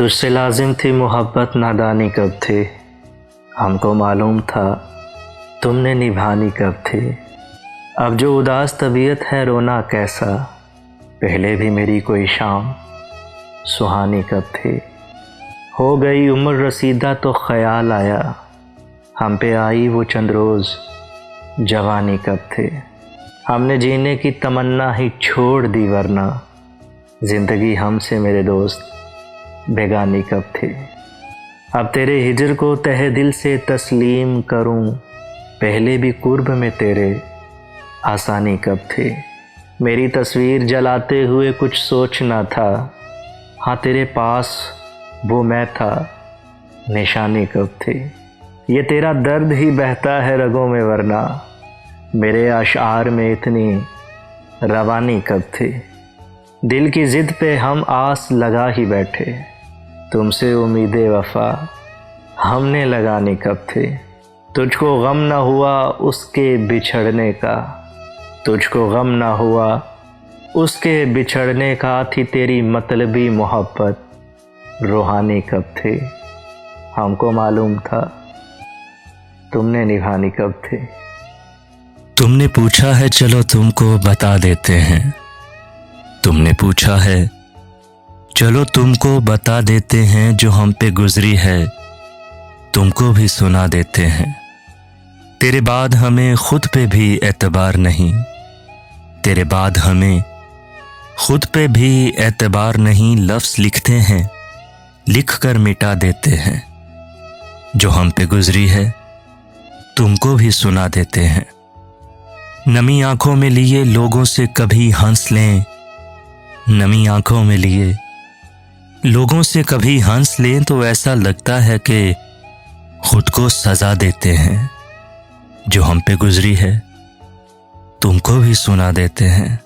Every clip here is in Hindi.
तुझसे लाजिम थी मोहब्बत, नादानी कब थी। हमको मालूम था तुमने निभानी कब थी। अब जो उदास तबीयत है रोना कैसा, पहले भी मेरी कोई शाम सुहानी कब थी। हो गई उम्र रसीदा तो ख्याल आया, हम पे आई वो चंद रोज़ जवानी कब थे। हमने जीने की तमन्ना ही छोड़ दी, वरना ज़िंदगी हमसे मेरे दोस्त बेगानी कब थे। अब तेरे हिजर को तहे दिल से तस्लीम करूं, पहले भी कुर्ब में तेरे आसानी कब थे। मेरी तस्वीर जलाते हुए कुछ सोचना था, हाँ तेरे पास वो मैं था निशानी कब थे। ये तेरा दर्द ही बहता है रगों में, वरना मेरे अशार में इतनी रवानी कब थे। दिल की ज़िद पे हम आस लगा ही बैठे, तुमसे उम्मीदे वफ़ा हमने लगानी कब थे। तुझको गम न हुआ उसके बिछड़ने का, तुझको गम न हुआ उसके बिछड़ने का। थी तेरी मतलबी मोहब्बत रूहानी कब थे। हमको मालूम था तुमने निभानी कब थे। तुमने पूछा है चलो तुमको बता देते हैं, तुमने पूछा है चलो तुमको बता देते हैं। जो हम पे गुजरी है तुमको भी सुना देते हैं। तेरे बाद हमें खुद पे भी एतबार नहीं, तेरे बाद हमें खुद पे भी एतबार नहीं। लफ्ज़ लिखते हैं लिख कर मिटा देते हैं। जो हम पे गुजरी है तुमको भी सुना देते हैं। नमी आंखों में लिए लोगों से कभी हंस लें, नमी आंखों में लिए लोगों से कभी हंस लें तो ऐसा लगता है कि खुद को सजा देते हैं। जो हम पे गुजरी है तुमको भी सुना देते हैं।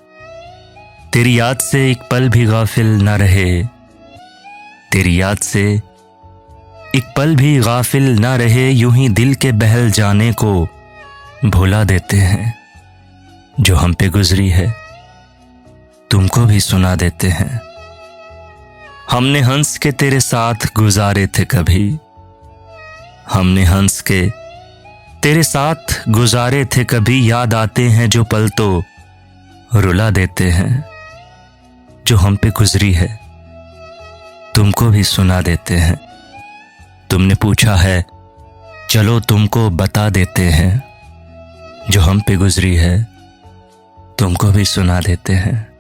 तेरी याद से एक पल भी गाफिल न रहे, तेरी याद से एक पल भी गाफिल न रहे। यूं ही दिल के बहल जाने को भुला देते हैं। जो हम पे गुजरी है तुमको भी सुना देते हैं। हमने हंस के तेरे साथ गुजारे थे कभी, हमने हंस के तेरे साथ गुजारे थे कभी। याद आते हैं जो पल तो रुला देते हैं। जो हम पे गुजरी है तुमको भी सुना देते हैं। तुमने पूछा है चलो तुमको बता देते हैं। जो हम पे गुजरी है तुमको भी सुना देते हैं।